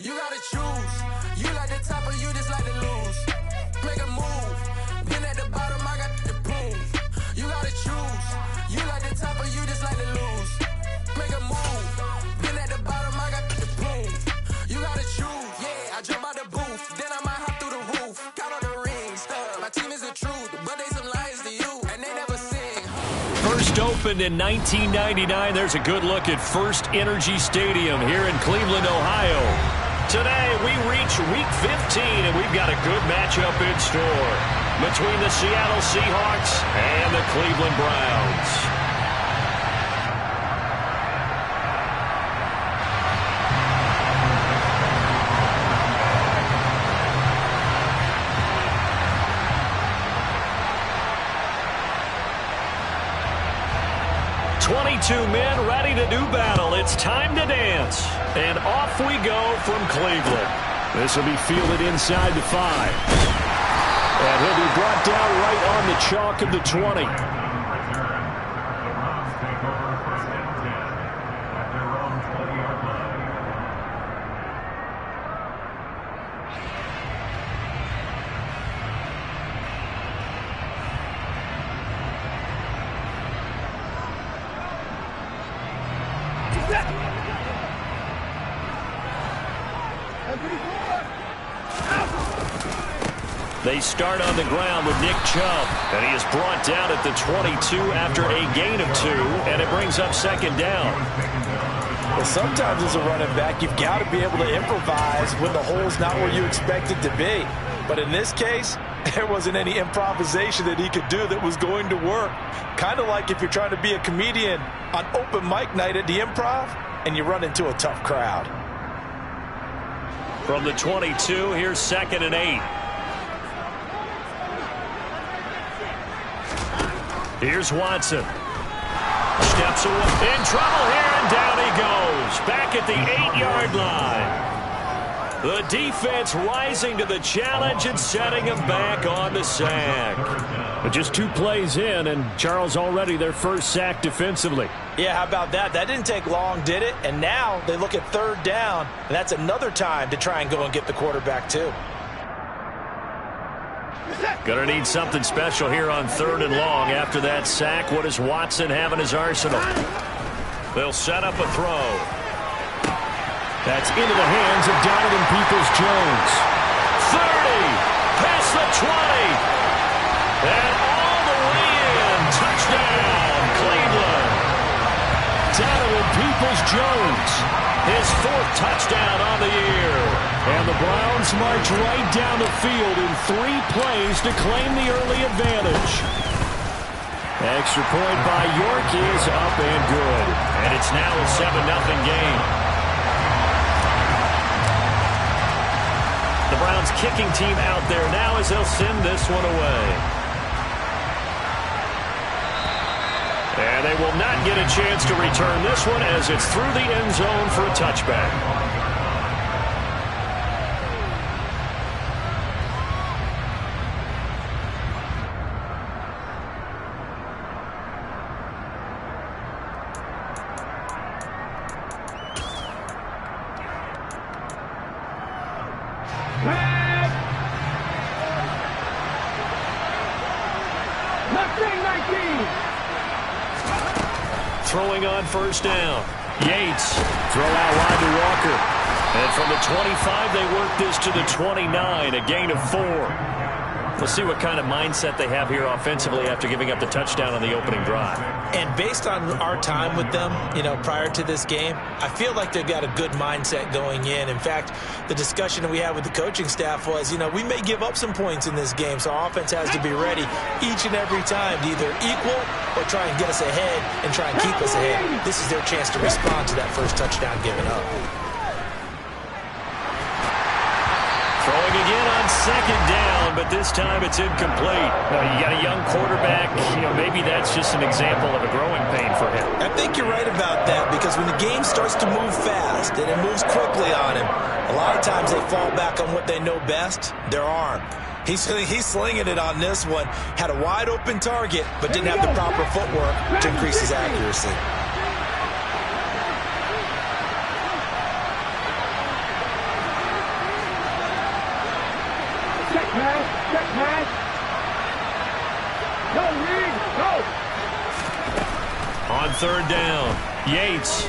You gotta choose. You like the top or you just like to lose. Make a move. Been at the bottom, I got the prove. You gotta choose. You like the top or you just like to lose. Make a move. Been at the bottom, I got the prove. You gotta choose. Yeah, I jump out the booth. Then I might hop through the roof. Count on the rings. My team is the truth, but they some liars to you, and they never sing. First opened in 1999. There's a good look at First Energy Stadium here in Cleveland, Ohio. Today, we reach Week 15, and we've got a good matchup in store between the Seattle Seahawks and the Cleveland Browns. Men ready to do battle. It's time to dance. And off we go from Cleveland. This will be fielded inside the 5. And he'll be brought down right on the chalk of the 20. 22. They start on the ground with Nick Chubb, and he is brought down at the 22 after a gain of 2, and it brings up second down. Well, sometimes as a running back, you've got to be able to improvise when the hole's not where you expect it to be. But in this case, there wasn't any improvisation that he could do that was going to work. Kind of like if you're trying to be a comedian on open mic night at the Improv, and you run into a tough crowd. From the 22, here's 2nd and 8. Here's Watson. Steps away. In trouble here, and down he goes. Back at the 8-yard line. The defense rising to the challenge and setting him back on the sack. But just 2 plays in, and Charles already their first sack defensively. Yeah, how about that? That didn't take long, did it? And now they look at 3rd down, and that's another time to try and go and get the quarterback too. Gonna need something special here on 3rd and long. After that sack, what does Watson have in his arsenal? They'll set up a throw. That's into the hands of Donovan Peoples-Jones. 30, past the 20, and all the way in. Touchdown, Cleveland. Donovan Peoples-Jones, his 4th touchdown on the year. And the Browns march right down the field in 3 plays to claim the early advantage. Extra point by York is up and good. And it's now a 7-0 game. The Browns kicking team out there now as they'll send this one away. And they will not get a chance to return this one as it's through the end zone for a touchback. Throwing on 1st down. Yates, throw out wide to Walker. And from the 25, they work this to the 29, a gain of 4. We'll see what kind of mindset they have here offensively after giving up the touchdown on the opening drive. And based on our time with them, prior to this game, I feel like they've got a good mindset going in. In fact, the discussion that we had with the coaching staff was, we may give up some points in this game, so our offense has to be ready each and every time to either equal or try and get us ahead and try and keep us ahead. This is their chance to respond to that first touchdown given up. Throwing again on 2nd down, but this time it's incomplete. You got a young quarterback. Maybe that's just an example of a growing pain for him. I think you're right about that, because when the game starts to move fast and it moves quickly on him, a lot of times they fall back on what they know best, their arm. He's slinging it on this one. Had a wide open target, but didn't have the proper footwork to increase his accuracy. Check pass. Go, Reed, go. On third down, Yates.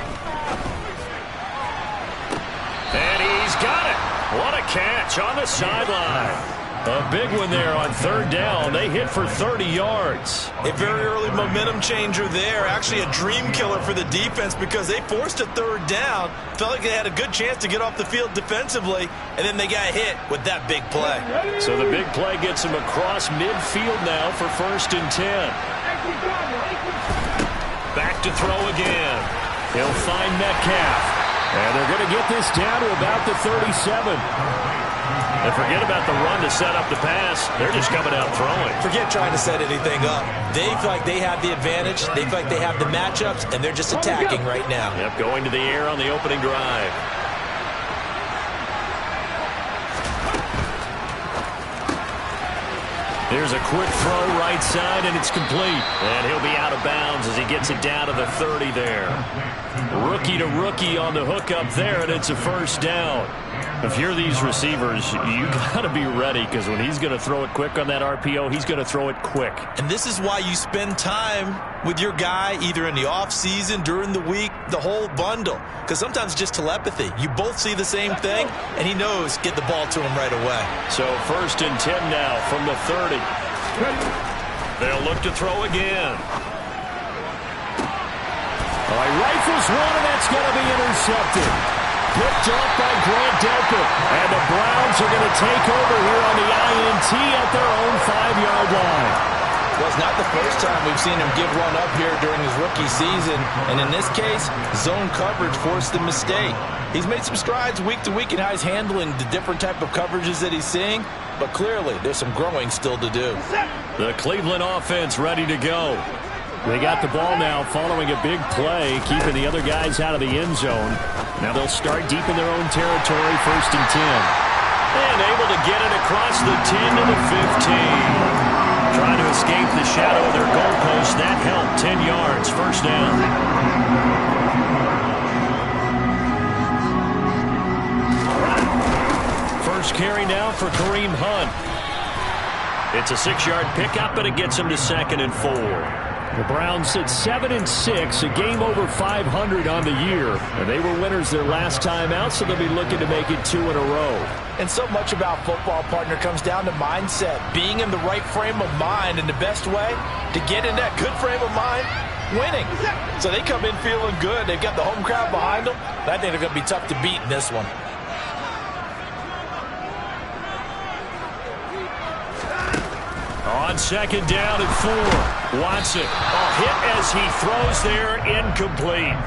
And he's got it. What a catch on the sideline. A big one there on third down. They hit for 30 yards. A very early momentum changer there. Actually a dream killer for the defense because they forced a third down. Felt like they had a good chance to get off the field defensively, and then they got hit with that big play. So the big play gets them across midfield now for 1st and 10. Back to throw again. He'll find Metcalf. And they're going to get this down to about the 37. And forget about the run to set up the pass. They're just coming out throwing. Forget trying to set anything up. They feel like they have the advantage. They feel like they have the matchups, and they're just attacking right now. Yep, going to the air on the opening drive. There's a quick throw right side, and it's complete. And he'll be out of bounds as he gets it down to the 30 there. Rookie to rookie on the hook up there, and it's a 1st down. If you're these receivers, you got to be ready because when he's going to throw it quick on that RPO, he's going to throw it quick. And this is why you spend time with your guy either in the offseason, during the week, the whole bundle. Because sometimes it's just telepathy. You both see the same thing, and he knows get the ball to him right away. So 1st and 10 now from the 30. They'll look to throw again. All right, rifles one, and that's going to be intercepted. Picked up by Grant Delpit. And the Browns are going to take over here on the INT at their own 5-yard line. Well, it's not the first time we've seen him give one up here during his rookie season. And in this case, zone coverage forced the mistake. He's made some strides week to week in how he's handling the different type of coverages that he's seeing. But clearly, there's some growing still to do. The Cleveland offense ready to go. They got the ball now following a big play, keeping the other guys out of the end zone. Now they'll start deep in their own territory, 1st and 10. And able to get it across the 10 to the 15. Trying to escape the shadow of their goalpost. That helped. 10 yards, 1st down. First carry now for Kareem Hunt. It's a 6-yard pickup, but it gets him to 2nd and 4. The Browns sit 7-6, a game over 500 on the year. And they were winners their last time out, so they'll be looking to make it 2 in a row. And so much about football, partner, comes down to mindset. Being in the right frame of mind, and the best way to get in that good frame of mind, winning. So they come in feeling good. They've got the home crowd behind them. I think they're going to be tough to beat in this one. On 2nd down and 4. Watson, a hit as he throws there, incomplete.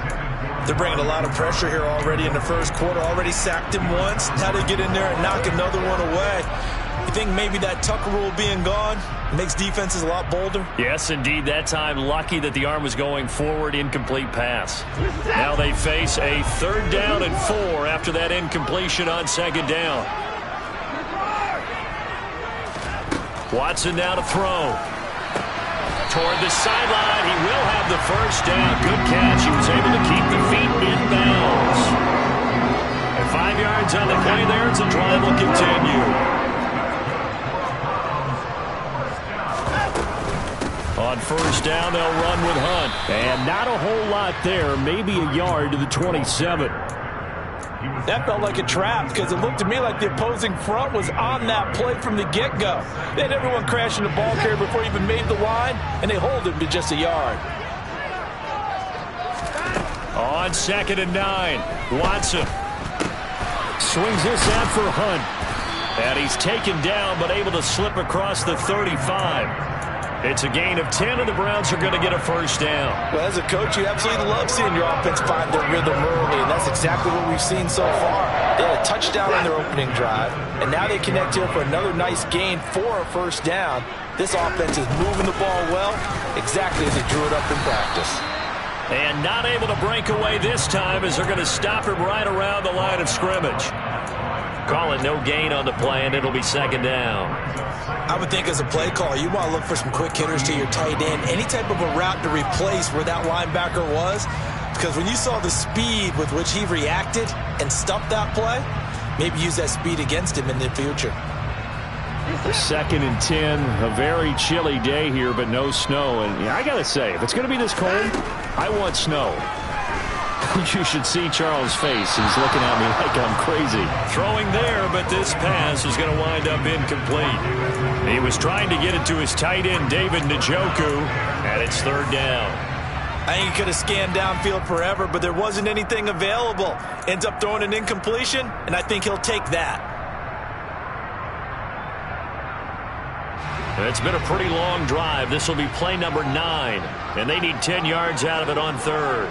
They're bringing a lot of pressure here already in the first quarter. Already sacked him once. Now they get in there and knock another one away. You think maybe that Tucker rule being gone makes defenses a lot bolder? Yes, indeed. That time, lucky that the arm was going forward, incomplete pass. Now they face a 3rd down and 4 after that incompletion on 2nd down. Watson now to throw. Toward the sideline. He will have the 1st down. Good catch. He was able to keep the feet in bounds. And 5 yards on the play there. It's a drive will continue. On 1st down, they'll run with Hunt. And not a whole lot there. Maybe a yard to the 27. That felt like a trap because it looked to me like the opposing front was on that play from the get-go. They had everyone crashing the ball carrier before he even made the line, and they hold him to just a yard. On 2nd and 9, Watson swings this out for Hunt. And he's taken down but able to slip across the 35. It's a gain of 10, and the Browns are going to get a 1st down. Well, as a coach, you absolutely love seeing your offense find their rhythm early, and that's exactly what we've seen so far. They had a touchdown on their opening drive, and now they connect here for another nice gain for a 1st down. This offense is moving the ball well, exactly as they drew it up in practice. And not able to break away this time as they're going to stop him right around the line of scrimmage. Call it no gain on the play, and it'll be 2nd down. I would think as a play call, you want to look for some quick hitters to your tight end, any type of a route to replace where that linebacker was, because when you saw the speed with which he reacted and stuffed that play, maybe use that speed against him in the future. 2nd and 10, a very chilly day here, but no snow. And yeah, I got to say, if it's going to be this cold, I want snow. You should see Charles' face. He's looking at me like I'm crazy. Throwing there, but this pass is going to wind up incomplete. He was trying to get it to his tight end, David Njoku, and it's 3rd down. I think he could have scanned downfield forever, but there wasn't anything available. Ends up throwing an incompletion, and I think he'll take that. It's been a pretty long drive. This will be play number 9, and they need 10 yards out of it on 3rd.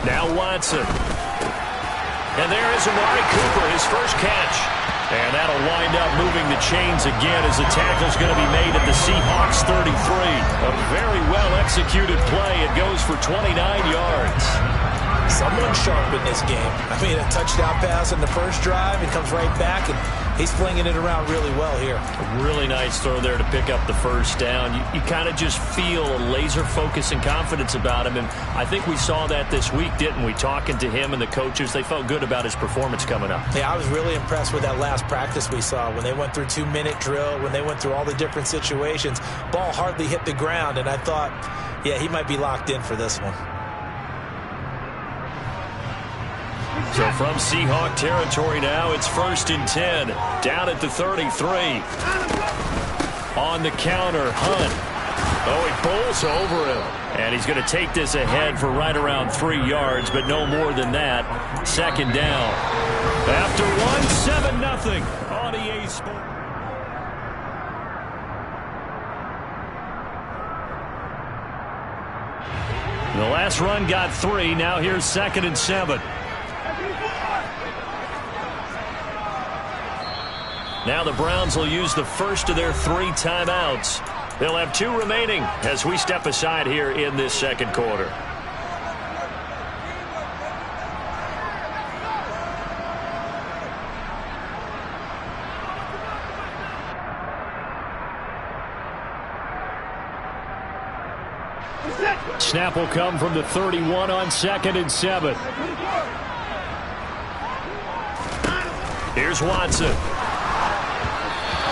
Now Watson. And there is Amari Cooper, his first catch. And that'll wind up moving the chains again as the tackle's going to be made at the Seahawks 33. A very well-executed play. It goes for 29 yards. Someone sharp in this game. I mean, a touchdown pass in the first drive and comes right back, and he's flinging it around really well here. A really nice throw there to pick up the first down. You kind of just feel a laser focus and confidence about him, and I think we saw that this week, didn't we? Talking to him and the coaches, they felt good about his performance coming up. Yeah, I was really impressed with that last practice we saw when they went through 2-minute drill, when they went through all the different situations. Ball hardly hit the ground, and I thought, yeah, he might be locked in for this one. So from Seahawk territory now, it's 1st and 10. Down at the 33. On the counter, Hunt. Oh, he pulls over him. And he's going to take this ahead for right around 3 yards, but no more than that. 2nd down. After 7-0 on EA Sports. The last run got 3. Now here's 2nd and 7. Now the Browns will use the first of their 3 timeouts. They'll have 2 remaining as we step aside here in this 2nd quarter. Snap will come from the 31 on 2nd and 7. Here's Watson.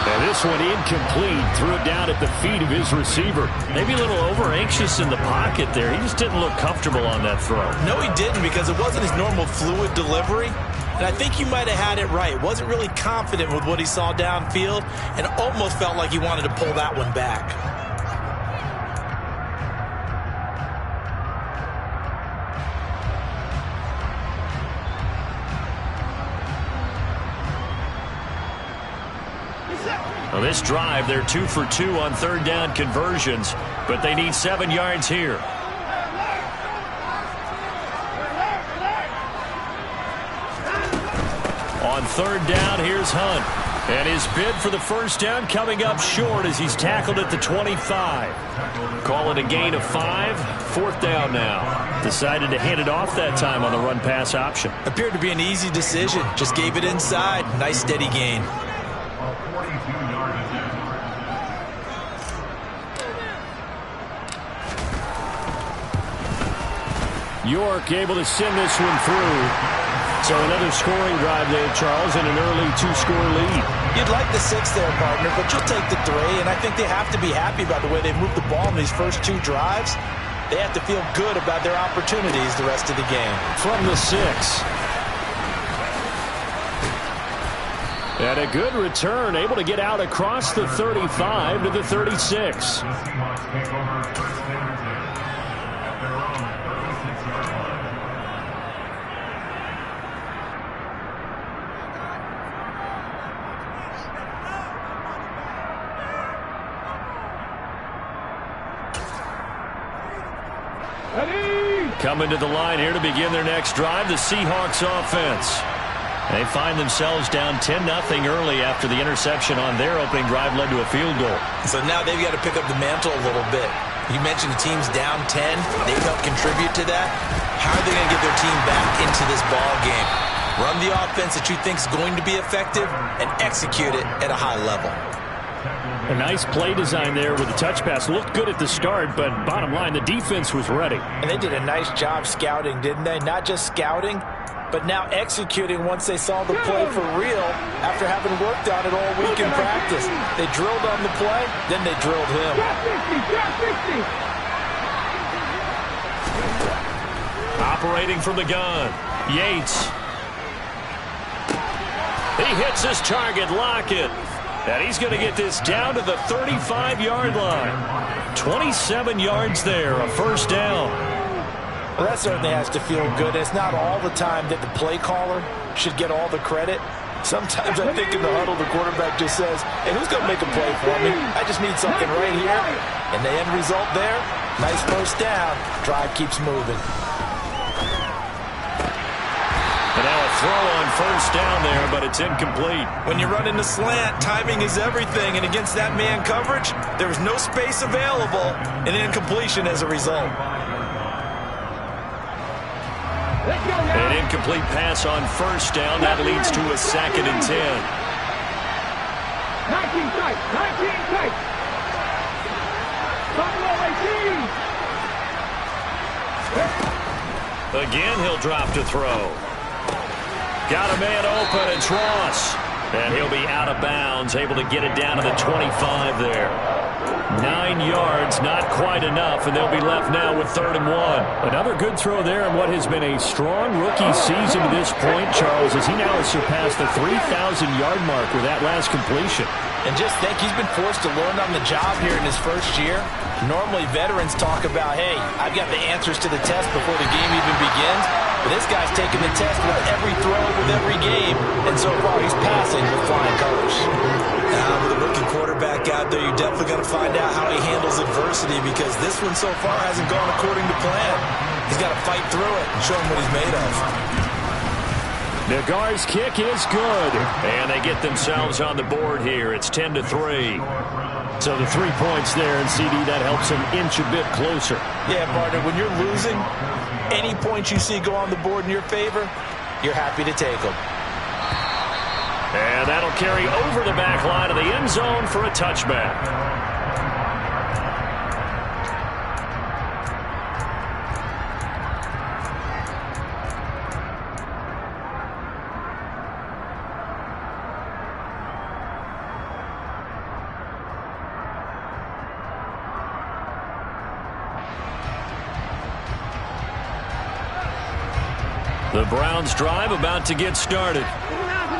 And this one incomplete. Threw it down at the feet of his receiver. Maybe a little over-anxious in the pocket there. He just didn't look comfortable on that throw. No, he didn't, because it wasn't his normal fluid delivery. And I think you might have had it right. Wasn't really confident with what he saw downfield and almost felt like he wanted to pull that one back. Well, this drive, they're 2 for 2 on 3rd down conversions, but they need 7 yards here. On 3rd down, here's Hunt. And his bid for the first down coming up short as he's tackled at the 25. Call it a gain of 5. 4th down now. Decided to hand it off that time on the run-pass option. Appeared to be an easy decision. Just gave it inside. Nice steady gain. York able to send this one through. So another scoring drive there, Charles, and an early 2-score lead. You'd like the 6 there, partner, but you'll take the 3, and I think they have to be happy about the way they've moved the ball in these first 2 drives. They have to feel good about their opportunities the rest of the game. From the 6. And a good return, able to get out across the 35 to the 36. Coming to the line here to begin their next drive, the Seahawks offense. They find themselves down 10-0 early after the interception on their opening drive led to a field goal. So now they've got to pick up the mantle a little bit. You mentioned the team's down 10. They've helped contribute to that. How are they going to get their team back into this ball game? Run the offense that you think is going to be effective and execute it at a high level. A nice play design there with the touch pass. Looked good at the start, but bottom line, the defense was ready. And they did a nice job scouting, didn't they? Not just scouting, but now executing once they saw the play for real after having worked on it all week in practice. They drilled on the play, then they drilled him. Operating from the gun, Yates. He hits his target, Lockett. And he's going to get this down to the 35-yard line. 27 yards there, a first down. Well, that certainly has to feel good. It's not all the time that the play caller should get all the credit. Sometimes I think in the huddle, the quarterback just says, hey, who's going to make a play for me? I just need something right here. And the end result there, nice first down. Drive keeps moving. And now a throw on first down there, but it's incomplete. When you run in the slant, timing is everything. And against that man coverage, there was no space available, and incompletion as a result. An incomplete pass on first down. That leads to a 2nd and 10. 19 tight. 19 tight. Buffalo 18. Again, he'll drop to throw. Got a man open. It's Ross. And he'll be out of bounds, able to get it down to the 25 there. 9 yards, not quite enough, and they'll be left now with 3rd and 1. Another good throw there in what has been a strong rookie season to this point, Charles, as he now has surpassed the 3,000-yard mark with that last completion. And just think, he's been forced to learn on the job here in his first year. Normally, veterans talk about, hey, I've got the answers to the test before the game even begins. But this guy's taking the test with every throw, with every game. And so far, he's passing with flying colors. Now, with a rookie quarterback out there, you're definitely going to find out how he handles adversity, because this one so far hasn't gone according to plan. He's got to fight through it and show him what he's made of. Nagar's kick is good. And they get themselves on the board here. It's 10-3. So the 3 points there, and CD, that helps them inch a bit closer. Yeah, partner, when you're losing, any points you see go on the board in your favor, you're happy to take them. And that'll carry over the back line of the end zone for a touchback. The Browns drive about to get started.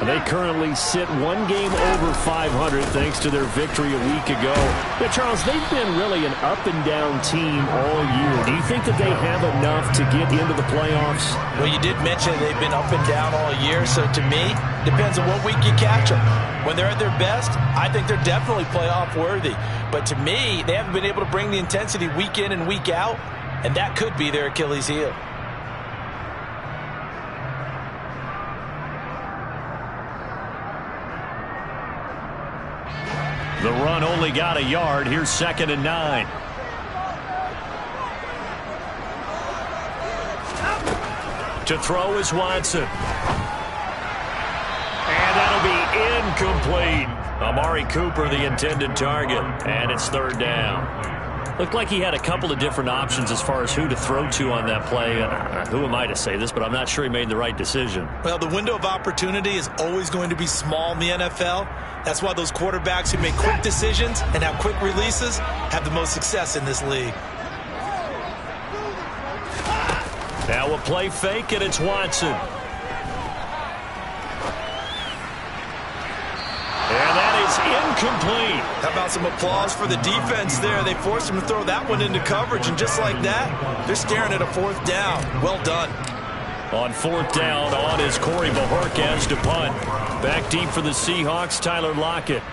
They currently sit 1 game over 500 thanks to their victory a week ago. Yeah, Charles, they've been really an up-and-down team all year. Do you think that they have enough to get into the playoffs? Well, you did mention they've been up and down all year, so to me, depends on what week you catch them. When they're at their best, I think they're definitely playoff worthy. But to me, they haven't been able to bring the intensity week in and week out, and that could be their Achilles heel. The run only got a yard. Here's 2nd and 9. To throw is Watson. And that'll be incomplete. Amari Cooper, the intended target. And it's 3rd down. Looked like he had a couple of different options as far as who to throw to on that play. Who am I to say this, but I'm not sure he made the right decision. Well, the window of opportunity is always going to be small in the NFL. That's why those quarterbacks who make quick decisions and have quick releases have the most success in this league. Now a play fake, and it's Watson. And that is incomplete. How about some applause for the defense there? They forced him to throw that one into coverage, and just like that, they're staring at a 4th down. Well done. On 4th down, on is Corey Bojorquez to punt. Back deep for the Seahawks, Tyler Lockett.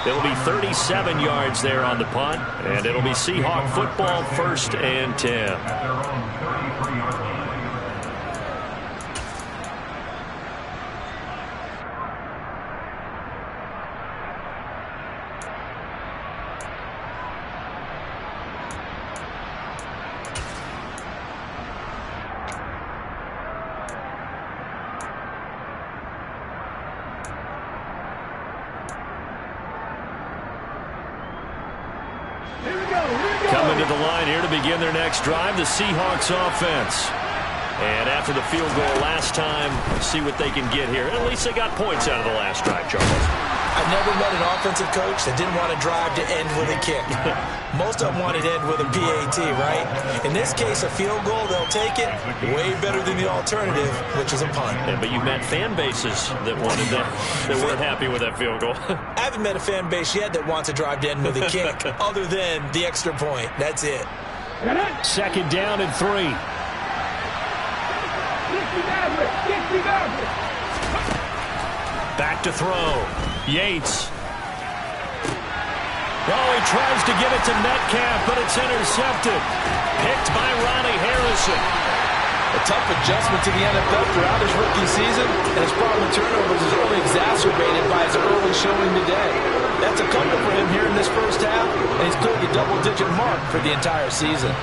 It'll be 37 yards there on the punt, and it'll be Seahawk football, 1st and 10. Coming to the line here to begin their next drive, the Seahawks offense. And after the field goal last time, see what they can get here. At least they got points out of the last drive, Charles. I never met an offensive coach that didn't want to drive to end with a kick. Most of them wanted to end with a PAT, right? In this case, a field goal, they'll take it. Way better than the alternative, which is a punt. Yeah, but you met fan bases that wanted that weren't happy with that field goal. I haven't met a fan base yet that wants to drive to end with a kick, other than the extra point. That's it. Second down and 3. Back to throw. Yates. Oh, he tries to get it to Metcalf, but it's intercepted. Picked by Ronnie Harrison. A tough adjustment to the NFL throughout his rookie season, and his problem with turnovers is only exacerbated by his early showing today. That's a couple for him here in this first half, and he's cleared the double-digit mark for the entire season.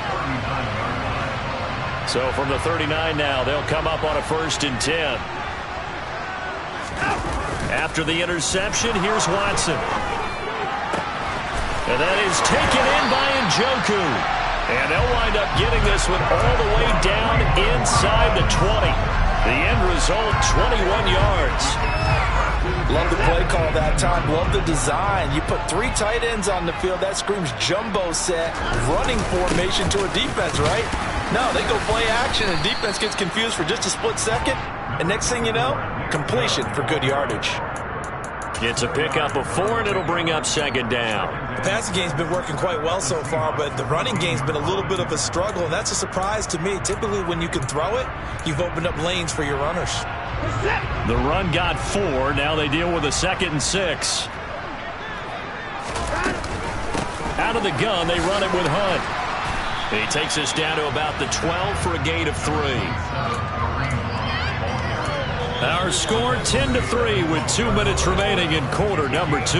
So from the 39 now, they'll come up on a 1st and 10. After the interception, here's Watson. And that is taken in by Njoku. And they'll wind up getting this one all the way down inside the 20. The end result, 21 yards. Love the play call that time. Love the design. You put 3 tight ends on the field. That screams jumbo set, running formation to a defense, right? No, they go play action, and defense gets confused for just a split second. And next thing you know, completion for good yardage. It's a pickup of 4, and it'll bring up 2nd down. The passing game's been working quite well so far, but the running game's been a little bit of a struggle, and that's a surprise to me. Typically, when you can throw it, you've opened up lanes for your runners. The run got 4. Now they deal with a 2nd and 6. Out of the gun, they run it with Hunt. He takes us down to about the 12 for a gain of 3. Our score 10-3 with 2 minutes remaining in quarter number 2.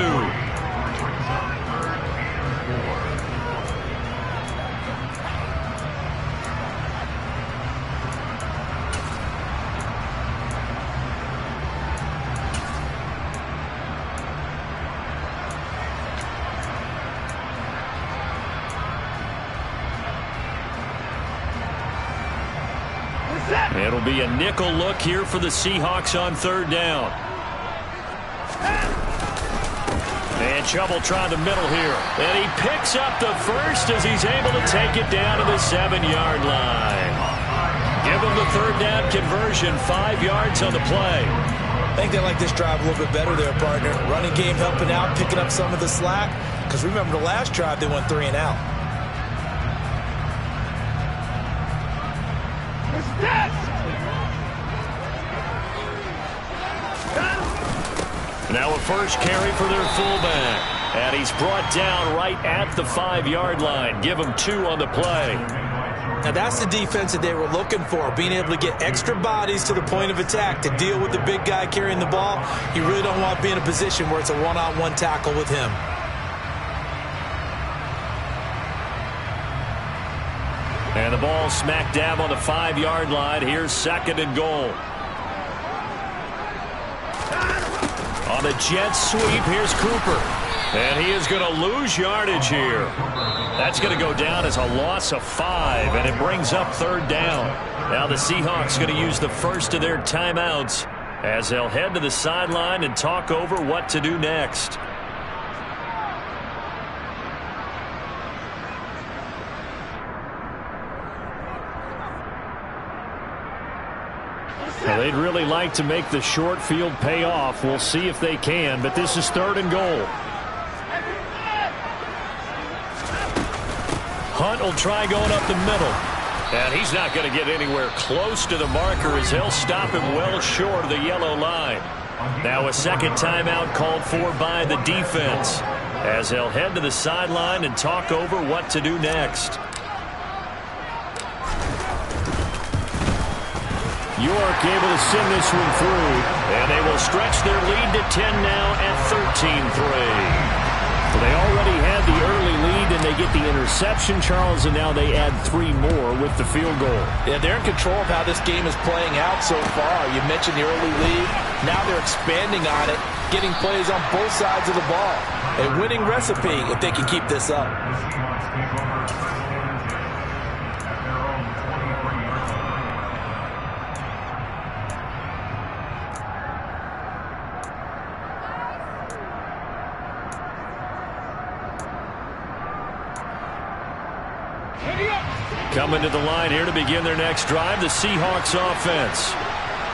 It'll be a nickel look here for the Seahawks on 3rd down. And Chubb trying the middle here. And he picks up the first as he's able to take it down to the 7-yard line. Give him the 3rd down conversion, 5 yards on the play. I think they like this drive a little bit better there, partner. Running game helping out, picking up some of the slack. Because remember the last drive, they went 3 and out. Now a first carry for their fullback. And he's brought down right at the 5-yard line. Give him 2 on the play. Now that's the defense that they were looking for, being able to get extra bodies to the point of attack to deal with the big guy carrying the ball. You really don't want to be in a position where it's a one-on-one tackle with him. And the ball smack dab on the 5-yard line. Here's 2nd and goal. On the jet sweep, here's Cooper. And he is going to lose yardage here. That's going to go down as a loss of 5, and it brings up 3rd down. Now the Seahawks going to use the first of their timeouts as they'll head to the sideline and talk over what to do next. Now, they'd really like to make the short field pay off. We'll see if they can, but this is 3rd and goal. Hunt will try going up the middle. And he's not going to get anywhere close to the marker as he'll stop him well short of the yellow line. Now a 2nd timeout called for by the defense as they'll head to the sideline and talk over what to do next. York able to send this one through, and they will stretch their lead to 10 now at 13-3. They already had the early lead, and they get the interception, Charles, and now they add 3 more with the field goal. Yeah, they're in control of how this game is playing out so far. You mentioned the early lead. Now they're expanding on it, getting plays on both sides of the ball. a winning recipe if they can keep this up. Coming to the line here to begin their next drive, the Seahawks offense.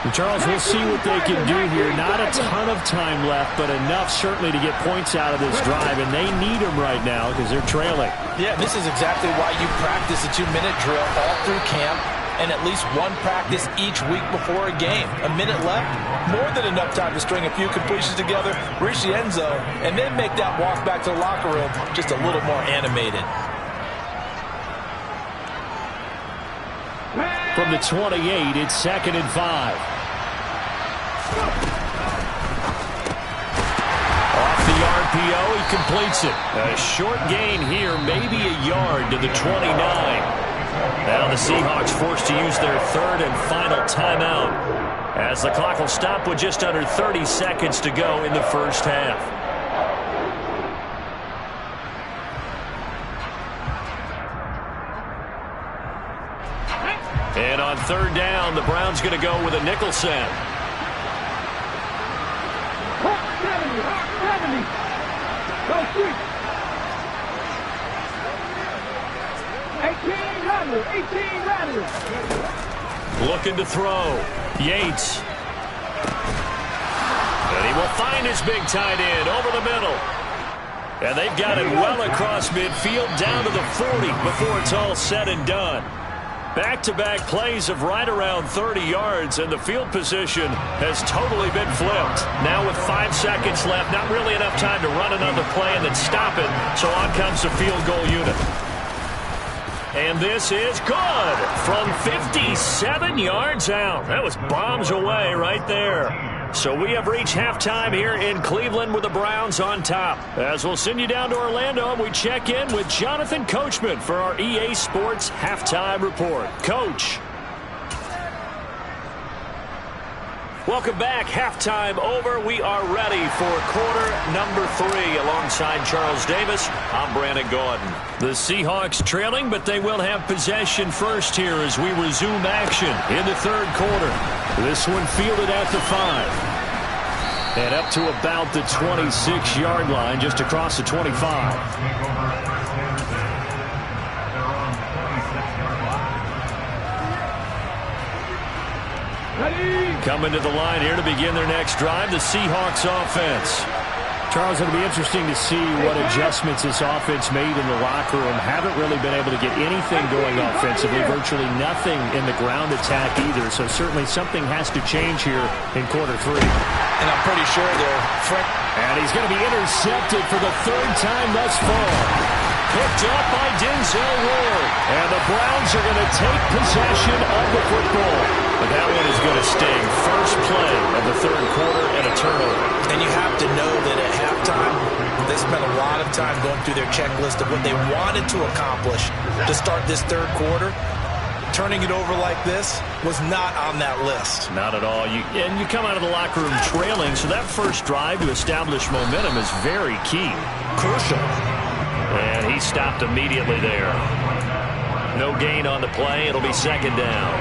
And Charles, we'll see what they can do here. Not a ton of time left, but enough certainly to get points out of this drive, and they need them right now because they're trailing. Yeah, this is exactly why you practice a 2-minute drill all through camp and at least one practice each week before a game. A minute left, more than enough time to string a few completions together, reach the end zone, and then make that walk back to the locker room just a little more animated. From the 28, it's 2nd and 5. Off the RPO, he completes it. A short gain here, maybe a yard to the 29. Now the Seahawks forced to use their 3rd and final timeout, as the clock will stop with just under 30 seconds to go in the first half. And on 3rd down, the Browns going to go with a nickel set. Hawk 70. Go street. 18 runners. Looking to throw. Yates. And he will find his big tight end over the middle. And they've got it well across midfield down to the 40 before it's all said and done. Back-to-back plays of right around 30 yards, and the field position has totally been flipped. Now with 5 seconds left, not really enough time to run another play and then stop it, so on comes the field goal unit. And this is good from 57 yards out. That was bombs away right there. So we have reached halftime here in Cleveland with the Browns on top. As we'll send you down to Orlando, and we check in with Jonathan Coachman for our EA Sports Halftime Report. Coach. Welcome back. Halftime over. We are ready for quarter number 3. Alongside Charles Davis, I'm Brandon Gordon. The Seahawks trailing, but they will have possession first here as we resume action in the 3rd quarter. This one fielded at the 5. And up to about the 26-yard line, just across the 25. Coming to the line here to begin their next drive, the Seahawks offense. Charles, it'll be interesting to see what adjustments this offense made in the locker room. Haven't really been able to get anything going offensively, virtually nothing in the ground attack either. So certainly something has to change here in quarter 3. And I'm pretty sure they're... And he's going to be intercepted for the 3rd time thus far. Picked up by Denzel Ward. And the Browns are going to take possession of the football. But that one is going to sting. First play of the 3rd quarter and a turnover. And you have to know that at halftime, they spent a lot of time going through their checklist of what they wanted to accomplish to start this 3rd quarter. Turning it over like this was not on that list. Not at all. And you come out of the locker room trailing, so that first drive to establish momentum is very key. Crucial. And he stopped immediately there. No gain on the play. It'll be 2nd down.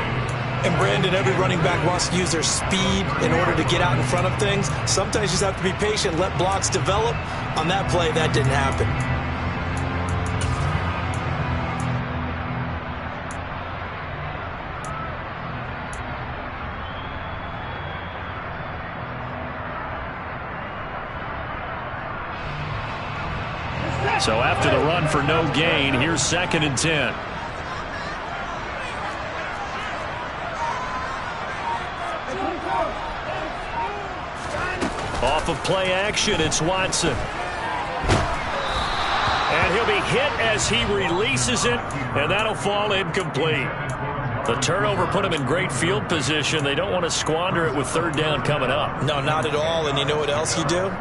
And Brandon, every running back wants to use their speed in order to get out in front of things. Sometimes you just have to be patient, let blocks develop. On that play, that didn't happen. So after the run for no gain, here's 2nd and 10. Off of play action, it's Watson. And he'll be hit as he releases it, and that'll fall incomplete. The turnover put him in great field position. They don't want to squander it with 3rd down coming up. No, not at all. And you know what else you do?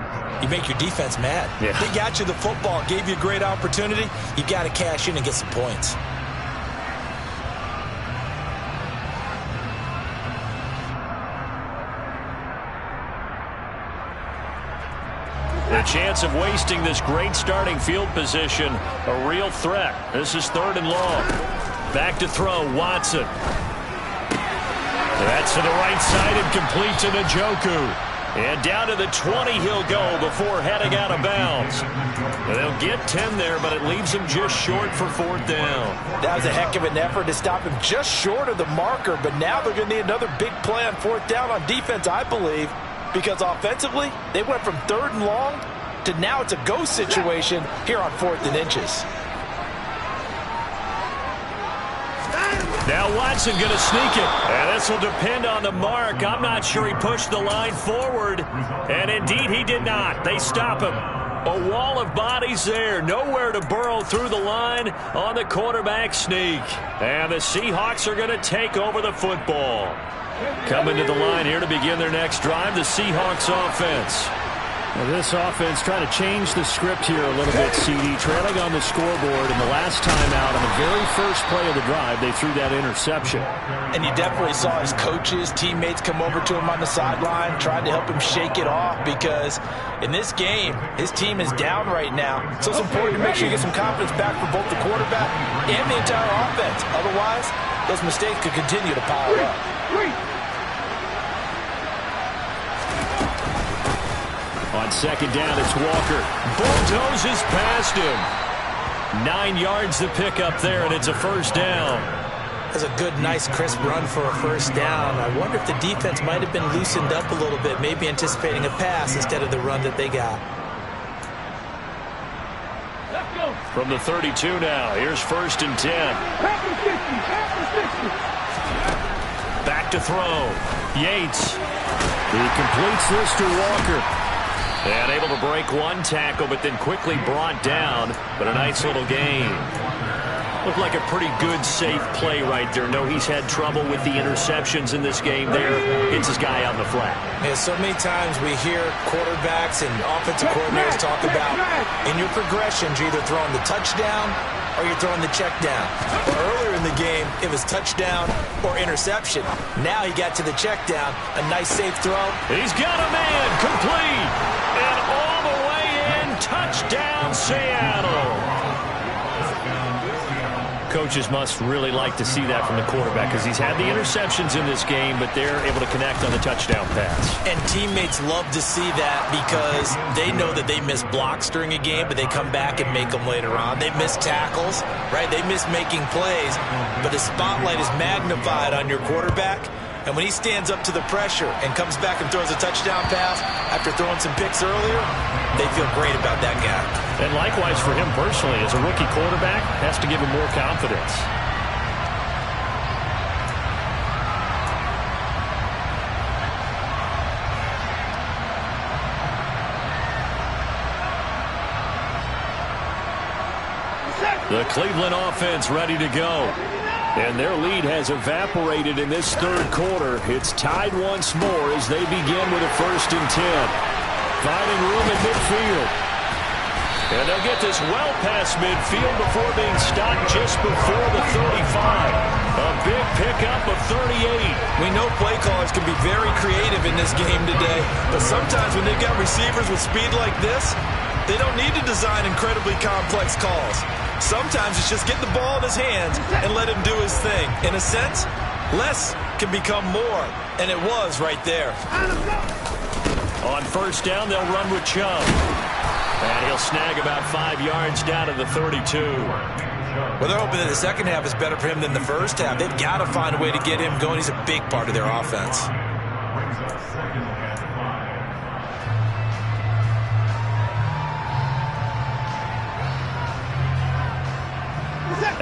You make your defense mad. Yeah. They got you the football, gave you a great opportunity. You got to cash in and get some points. The chance of wasting this great starting field position, a real threat. This is 3rd and long. Back to throw, Watson. That's to the right side and complete to Njoku. And down to the 20 he'll go before heading out of bounds. They'll get 10 there, but it leaves him just short for 4th down. That was a heck of an effort to stop him just short of the marker, but now they're going to need another big play on 4th down on defense, I believe, because offensively, they went from 3rd and long to now it's a go situation here on 4th and inches. Now Watson going to sneak it. And this will depend on the mark. I'm not sure he pushed the line forward. And indeed he did not. They stop him. A wall of bodies there. Nowhere to burrow through the line on the quarterback sneak. And the Seahawks are going to take over the football. Coming to the line here to begin their next drive, the Seahawks offense. Well, this offense trying to change the script here a little bit, CD. Trailing on the scoreboard, and the last time out on the very first play of the drive, they threw that interception. And you definitely saw his coaches, teammates come over to him on the sideline, trying to help him shake it off because in this game, his team is down right now. So it's important to make sure you get some confidence back for both the quarterback and the entire offense. Otherwise, those mistakes could continue to pile up. On 2nd down, it's Walker. Bulldozes past him. 9 yards to pick up there, and it's a 1st down. That's a good, nice, crisp run for a 1st down. I wonder if the defense might have been loosened up a little bit, maybe anticipating a pass instead of the run that they got. From the 32 now, here's 1st and 10. Back to throw. Yates. He completes this to Walker. And able to break one tackle, but then quickly brought down. But a nice little gain. Looked like a pretty good, safe play right there. No, he's had trouble with the interceptions in this game there. Hits his guy out in the flat. Yeah, so many times we hear quarterbacks and offensive coordinators talk about in your progressions, you're either throwing the touchdown or you're throwing the check down. Well, earlier in the game, it was touchdown or interception. Now he got to the check down. A nice, safe throw. He's got a man. Complete. And all the way in. Touchdown, Seattle. Coaches must really like to see that from the quarterback because he's had the interceptions in this game, but they're able to connect on the touchdown pass. And teammates love to see that because they know that they miss blocks during a game, but they come back and make them later on. They miss tackles, right? They miss making plays, but the spotlight is magnified on your quarterback. And when he stands up to the pressure and comes back and throws a touchdown pass after throwing some picks earlier, they feel great about that guy. And likewise for him personally, as a rookie quarterback, has to give him more confidence. The Cleveland offense ready to go. And their lead has evaporated in this 3rd quarter. It's tied once more as they begin with a 1st and 10. Finding room in midfield. And they'll get this well past midfield before being stopped just before the 35. A big pickup of 38. We know play callers can be very creative in this game today, but sometimes when they've got receivers with speed like this, they don't need to design incredibly complex calls. Sometimes it's just get the ball in his hands and let him do his thing. In a sense, less can become more, and it was right there. On 1st down, they'll run with Chubb. And he'll snag about 5 yards down to the 32. Well, they're hoping that the second half is better for him than the first half. They've got to find a way to get him going. He's a big part of their offense.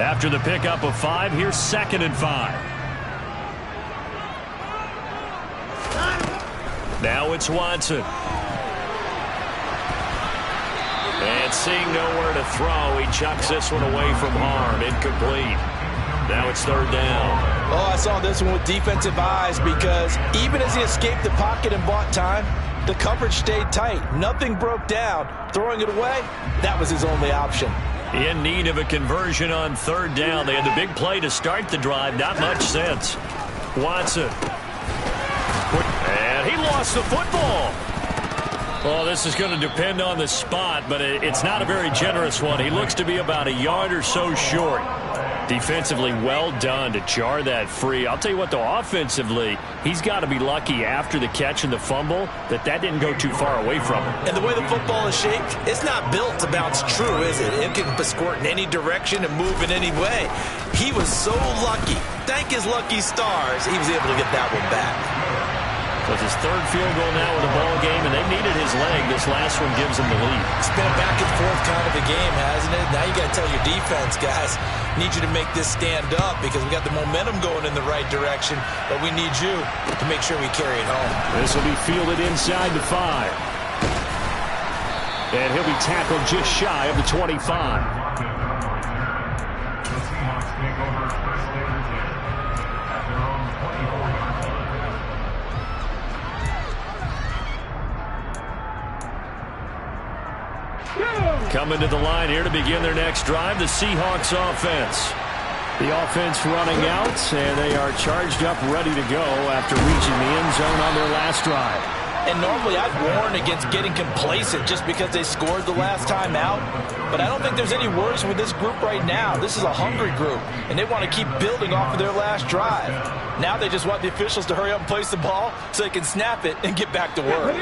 After the pickup of 5, here's 2nd and 5. Now it's Watson. And seeing nowhere to throw, he chucks this one away from harm. Incomplete. Now it's 3rd down. Oh, I saw this one with defensive eyes because even as he escaped the pocket and bought time, the coverage stayed tight. Nothing broke down. Throwing it away, that was his only option. In need of a conversion on 3rd down. They had the big play to start the drive. Not much sense. Watson. And he lost the football. Well, this is going to depend on the spot, but it's not a very generous one. He looks to be about a yard or so short. Defensively, well done to jar that free. I'll tell you what, though, offensively, he's got to be lucky after the catch and the fumble that didn't go too far away from him. And the way the football is shaped, it's not built to bounce true, is it? It can squirt in any direction and move in any way. He was so lucky. Thank his lucky stars, he was able to get that one back. So it's his third field goal now in the ball game, and they needed his leg. This last one gives him the lead. It's been a back and forth kind of a game, hasn't it? Now you got to tell your defense, guys, need you to make this stand up because we got the momentum going in the right direction, but we need you to make sure we carry it home. This will be fielded inside the 5. And he'll be tackled just shy of the 25. Coming to the line here to begin their next drive, the Seahawks offense. The offense running out, and they are charged up, ready to go after reaching the end zone on their last drive. And normally I'd warn against getting complacent just because they scored the last time out. But I don't think there's any worries with this group right now. This is a hungry group, and they want to keep building off of their last drive. Now they just want the officials to hurry up and place the ball so they can snap it and get back to work.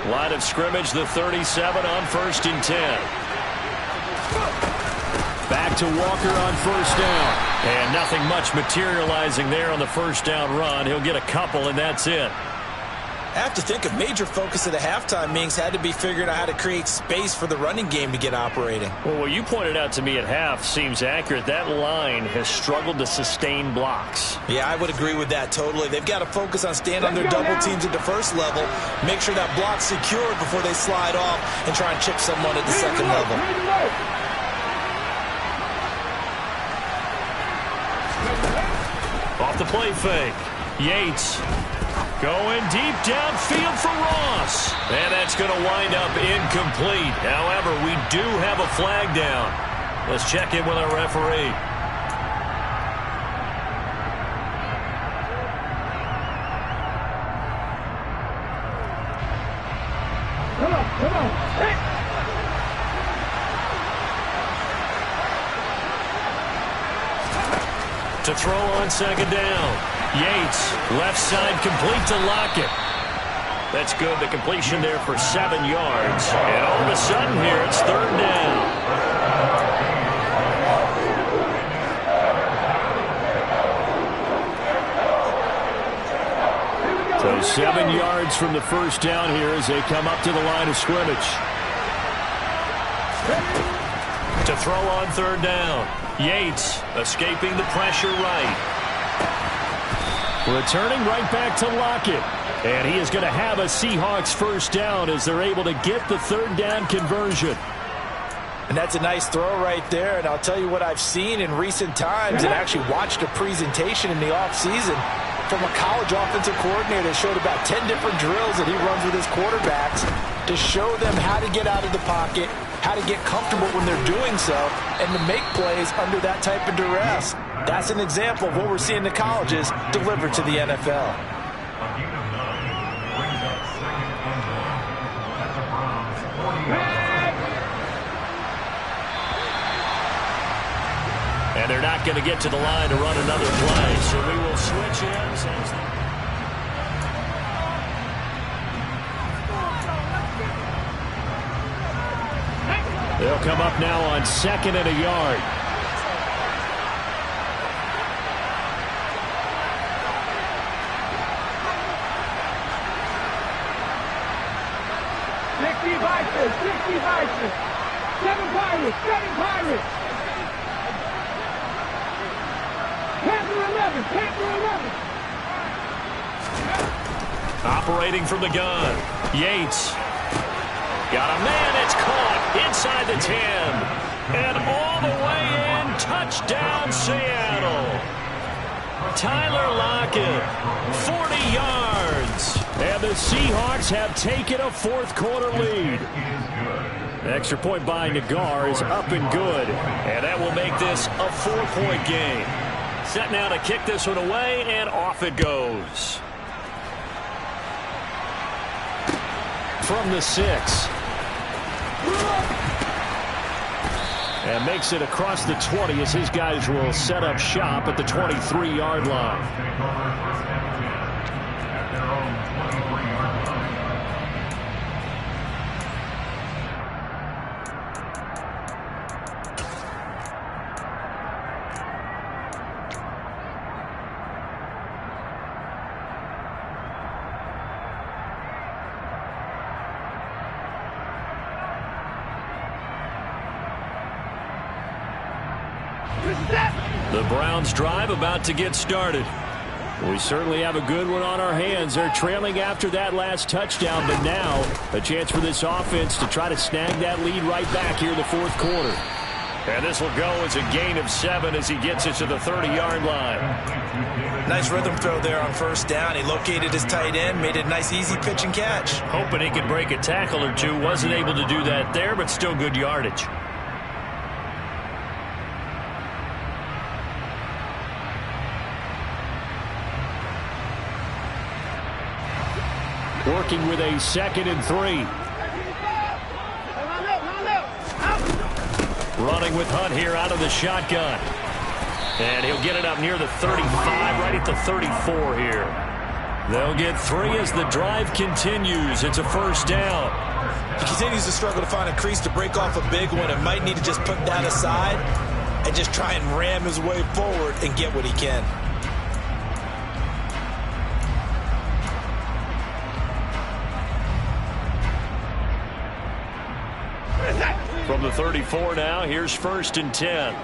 Line of scrimmage, the 37 on 1st and 10. Back to Walker on first down. And nothing much materializing there on the first down run. He'll get a couple, and that's it. I have to think a major focus of the halftime meetings had to be figuring out how to create space for the running game to get operating. Well, what you pointed out to me at half seems accurate. That line has struggled to sustain blocks. Yeah, I would agree with that totally. They've got to focus on staying on their double teams at the first level, make sure that block's secured before they slide off and try and chip someone at the second level. Off the play fake. Yates going deep downfield for Ross. And that's going to wind up incomplete. However, we do have a flag down. Let's check in with our referee. Come on. Hey. To throw on second down. Yates, left side complete to Lockett. That's good. The completion there for 7 yards. And all of a sudden here, it's third down. So 7 yards from the first down here as they come up to the line of scrimmage. To throw on third down. Yates escaping the pressure right. Returning right back to Lockett. And he is going to have a Seahawks first down as they're able to get the third down conversion. And that's a nice throw right there. And I'll tell you what I've seen in recent times and actually watched a presentation in the offseason from a college offensive coordinator that showed about 10 different drills that he runs with his quarterbacks to show them how to get out of the pocket, how to get comfortable when they're doing so, and to make plays under that type of duress. That's an example of what we're seeing the colleges deliver to the NFL. And they're not going to get to the line to run another play, so we will switch ends. They'll come up now on 2nd and a yard. Sixty Vikings. 7 Pirates. Panther 11. Operating from the gun. Yates. Got a man. It's caught inside the 10. And all the way in. Touchdown, Seattle. Tyler Lockett. 40 yards. And the Seahawks have taken a fourth-quarter lead. Extra point by Nagar is up and good. And that will make this a 4-point game. Set now to kick this one away, and off it goes. from the 6. And makes it across the 20 as his guys will set up shop at the 23-yard line. The Browns drive about to get started. We certainly have a good one on our hands. They're trailing after that last touchdown, but now a chance for this offense to try to snag that lead right back here in the fourth quarter. And this will go as a gain of 7 as he gets it to the 30-yard line. Nice rhythm throw there on first down. He located his tight end, made it a nice easy pitch and catch. Hoping he could break a tackle or two. Wasn't able to do that there, but still good yardage. Working with a 2nd and 3. Running with Hunt here out of the shotgun. And he'll get it up near the 35, right at the 34 here. They'll get 3 as the drive continues. It's a first down. He continues to struggle to find a crease to break off a big one and might need to just put that aside and just try and ram his way forward and get what he can. From the 34 now, here's 1st and 10.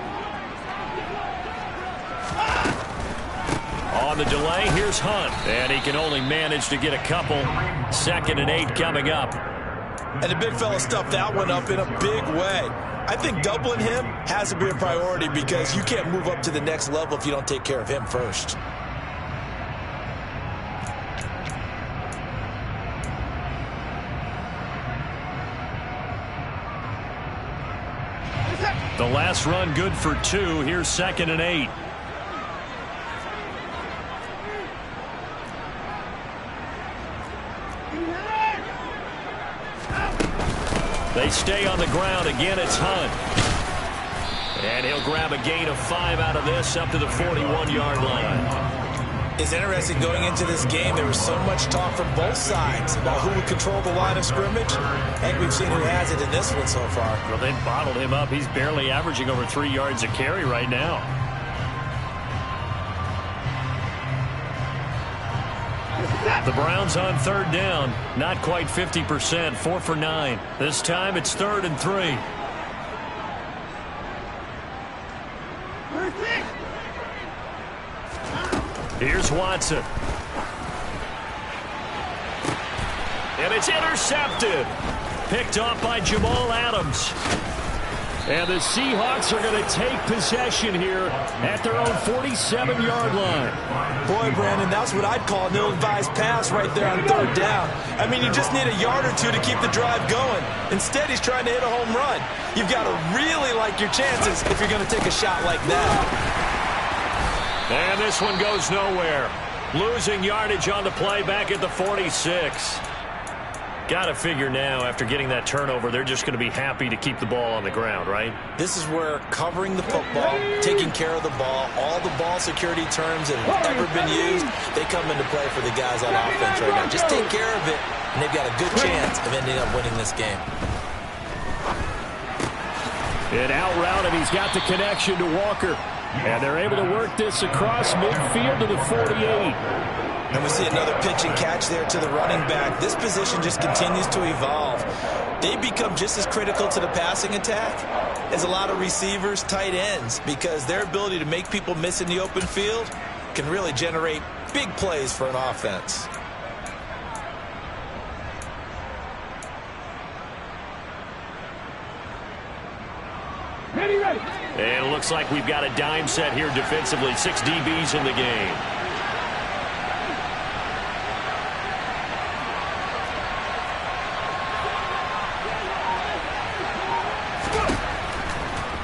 On the delay, here's Hunt. And he can only manage to get a couple. 2nd and 8 coming up. And the big fella stuffed that one up in a big way. I think doubling him has to be a priority because you can't move up to the next level if you don't take care of him first. The last run good for 2. Here's 2nd and 8. They stay on the ground. Again, it's Hunt. And he'll grab a gain of 5 out of this up to the 41-yard line. It's interesting going into this game. There was so much talk from both sides about who would control the line of scrimmage. And we've seen who has it in this one so far. Well, they bottled him up. He's barely averaging over 3 yards a carry right now. The Browns on 3rd down. Not quite 50%. 4 for 9. This time it's 3rd and 3. Here's Watson. And it's intercepted. Picked off by Jamal Adams. And the Seahawks are going to take possession here at their own 47-yard line. Boy, Brandon, that's what I'd call an ill-advised pass right there on 3rd down. I mean, you just need a yard or two to keep the drive going. Instead, he's trying to hit a home run. You've got to really like your chances if you're going to take a shot like that. And this one goes nowhere. Losing yardage on the play back at the 46. Got to figure now, after getting that turnover, they're just going to be happy to keep the ball on the ground, right? This is where covering the football, taking care of the ball, all the ball security terms that have ever been used, they come into play for the guys on offense right now. Just take care of it, and they've got a good chance of ending up winning this game. An out route, and he's got the connection to Walker. And they're able to work this across midfield to the 48. And we see another pitch and catch there to the running back. This position just continues to evolve. They become just as critical to the passing attack as a lot of receivers, tight ends, because their ability to make people miss in the open field can really generate big plays for an offense. Ready. And it looks like we've got a dime set here defensively. 6 DBs in the game.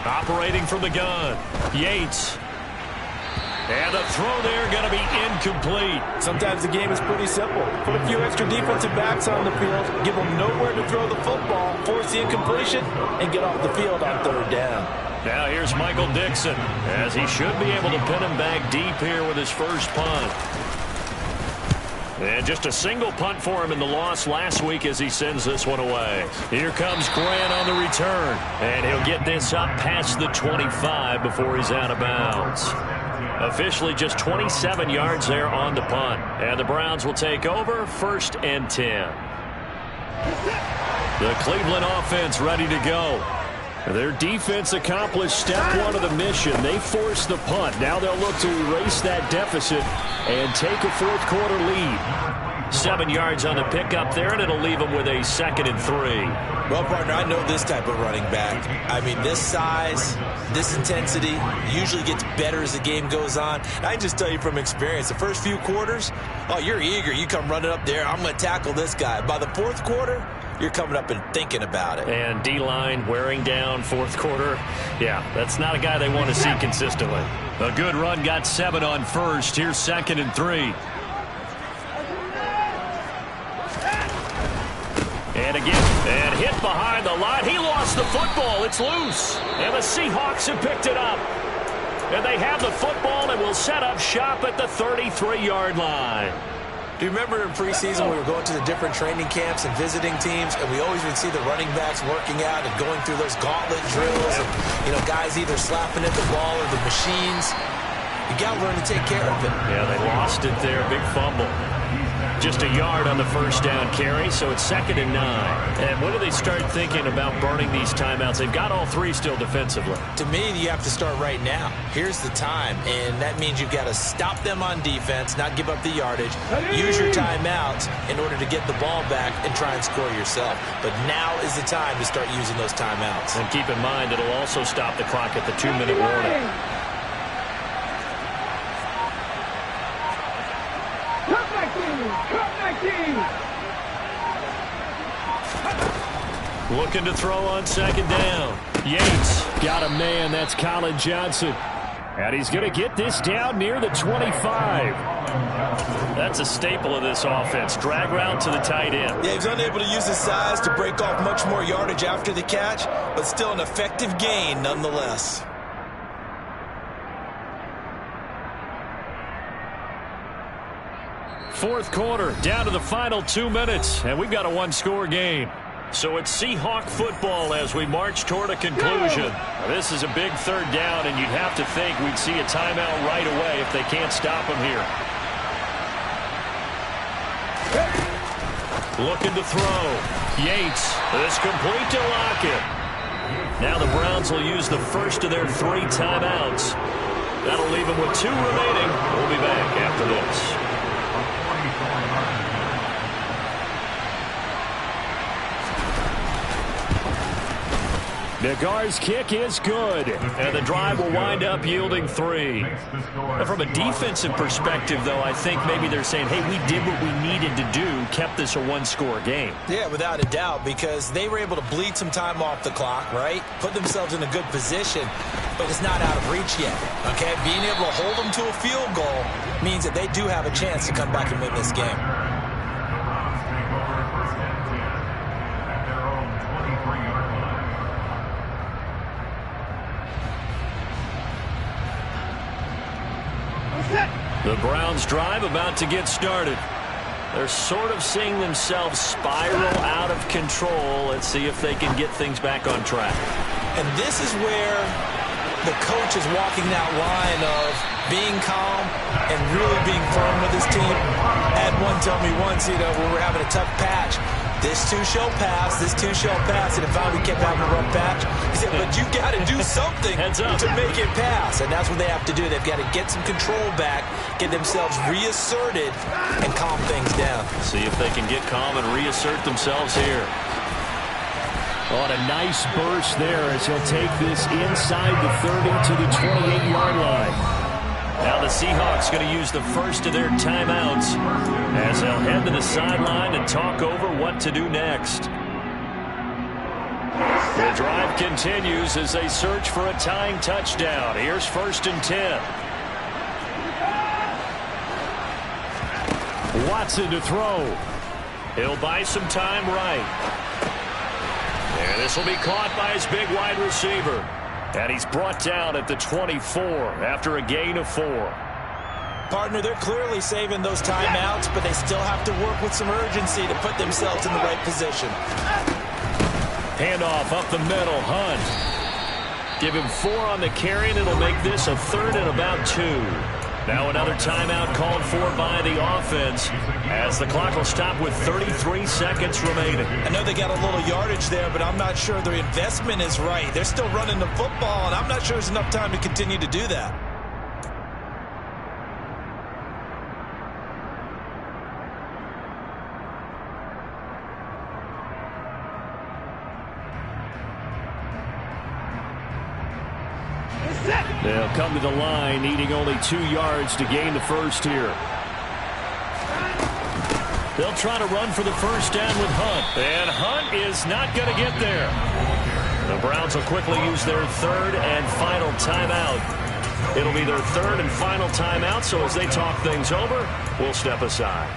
Operating from the gun, Yates. And the throw there going to be incomplete. Sometimes the game is pretty simple. Put a few extra defensive backs on the field, give them nowhere to throw the football, force the incompletion, and get off the field on third down. Now here's Michael Dixon, as he should be able to pin him back deep here with his first punt. And just a single punt for him in the loss last week as he sends this one away. Here comes Grant on the return. And he'll get this up past the 25 before he's out of bounds. Officially just 27 yards there on the punt. And the Browns will take over 1st and 10. The Cleveland offense ready to go. Their defense accomplished step one of the mission. They forced the punt. Now they'll look to erase that deficit and take a fourth-quarter lead. 7 yards on the pickup there, and it'll leave them with a 2nd and 3. Well, partner, I know this type of running back. I mean, this size, this intensity usually gets better as the game goes on. And I can just tell you from experience, the first few quarters, oh, you're eager. You come running up there, I'm going to tackle this guy. By the fourth quarter, you're coming up and thinking about it. And D-line wearing down fourth quarter. Yeah, that's not a guy they want to see consistently. A good run got 7 on first. Here's 2nd and 3. And again, and hit behind the line. He lost the football. It's loose. And the Seahawks have picked it up. And they have the football and will set up shop at the 33-yard line. Do you remember in preseason we were going to the different training camps and visiting teams, and we always would see the running backs working out and going through those gauntlet drills, and, you know, guys either slapping at the ball or the machines. You got to learn to take care of it. Yeah, they lost it there. Big fumble. Just a yard on the first down carry, so it's 2nd and 9. And when do they start thinking about burning these timeouts? They've got all 3 still defensively. To me, you have to start right now. Here's the time, and that means you've got to stop them on defense, not give up the yardage, use your timeouts in order to get the ball back and try and score yourself. But now is the time to start using those timeouts. And keep in mind, it'll also stop the clock at the 2-minute warning. Looking to throw on 2nd down. Yates got a man. That's Colin Johnson. And he's going to get this down near the 25. That's a staple of this offense. Drag route to the tight end. Yeah, he's unable to use his size to break off much more yardage after the catch, but still an effective gain nonetheless. Fourth quarter, down to the final 2 minutes, and we've got a one-score game. So it's Seahawk football as we march toward a conclusion. Now, this is a big 3rd down, and you'd have to think we'd see a timeout right away if they can't stop him here. Looking to throw. Yates is complete to Lockett. Now the Browns will use the first of their 3 timeouts. That'll leave them with 2 remaining. We'll be back after this. Nagar's kick is good, and the drive will wind up yielding 3. And from a defensive perspective, though, I think maybe they're saying, hey, we did what we needed to do, kept this a one-score game. Yeah, without a doubt, because they were able to bleed some time off the clock, right? Put themselves in a good position, but it's not out of reach yet, okay? Being able to hold them to a field goal means that they do have a chance to come back and win this game. The Browns drive about to get started. They're sort of seeing themselves spiral out of control. Let's see if they can get things back on track. And this is where the coach is walking that line of being calm and really being firm with his team. I had one tell me once, you know, when we're having a tough patch, this too shall pass, this too shall pass, and if we kept having a rough patch, he said, but you got to do something to make it pass, and that's what they have to do. They've got to get some control back, get themselves reasserted, and calm things down. See if they can get calm and reassert themselves here. On a nice burst there as he'll take this inside the 30 to the 28-yard line. Now the Seahawks going to use the first of their timeouts as they'll head to the sideline and talk over what to do next. The drive continues as they search for a tying touchdown. Here's 1st and 10. Watson to throw. He'll buy some time right. And this will be caught by his big wide receiver. And he's brought down at the 24 after a gain of 4. Partner, they're clearly saving those timeouts, but they still have to work with some urgency to put themselves in the right position. Handoff up the middle, Hunt. Give him 4 on the carry, and it'll make this a 3rd and about 2. Now another timeout called for by the offense as the clock will stop with 33 seconds remaining. I know they got a little yardage there, but I'm not sure their investment is right. They're still running the football, and I'm not sure there's enough time to continue to do that. They'll come to the line, needing only 2 yards to gain the first here. They'll try to run for the first down with Hunt. And Hunt is not going to get there. The Browns will quickly use their 3rd and final timeout. It'll be their 3rd and final timeout, so as they talk things over, we'll step aside.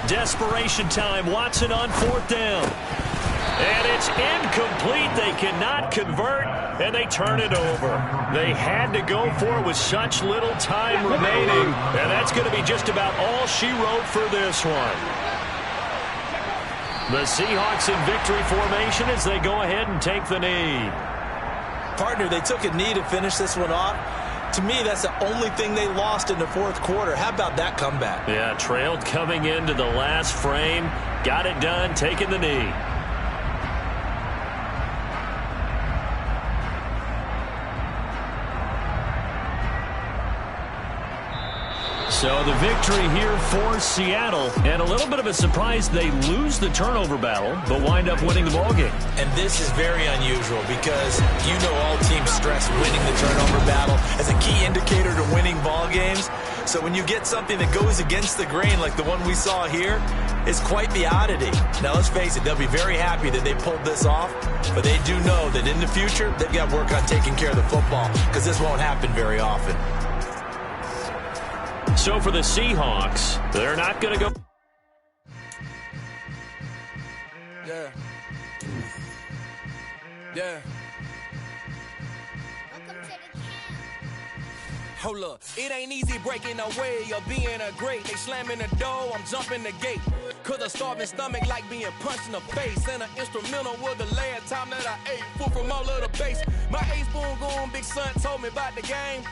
Desperation time. Watson on 4th down. And it's incomplete. They cannot convert, and they turn it over. They had to go for it with such little time remaining, and that's going to be just about all she wrote for this one. The Seahawks in victory formation as they go ahead and take the knee. Partner, they took a knee to finish this one off. To me, that's the only thing they lost in the 4th quarter. How about that comeback? Yeah, trailed coming into the last frame. Got it done, taking the knee. So the victory here for Seattle, and a little bit of a surprise they lose the turnover battle, but wind up winning the ballgame. And this is very unusual because you know all teams stress winning the turnover battle as a key indicator to winning ball games. So when you get something that goes against the grain like the one we saw here, it's quite the oddity. Now let's face it, they'll be very happy that they pulled this off, but they do know that in the future they've got work on taking care of the football because this won't happen very often. So for the Seahawks, they're not going to go. Yeah. Yeah. Hold up, it ain't easy breaking away or being a great. They slamming the door, I'm jumping the gate. Cause a starving stomach like being punched in the face. And an instrumental was the last time that I ate food from all of the base. My 8-spoon going big son told me about the game.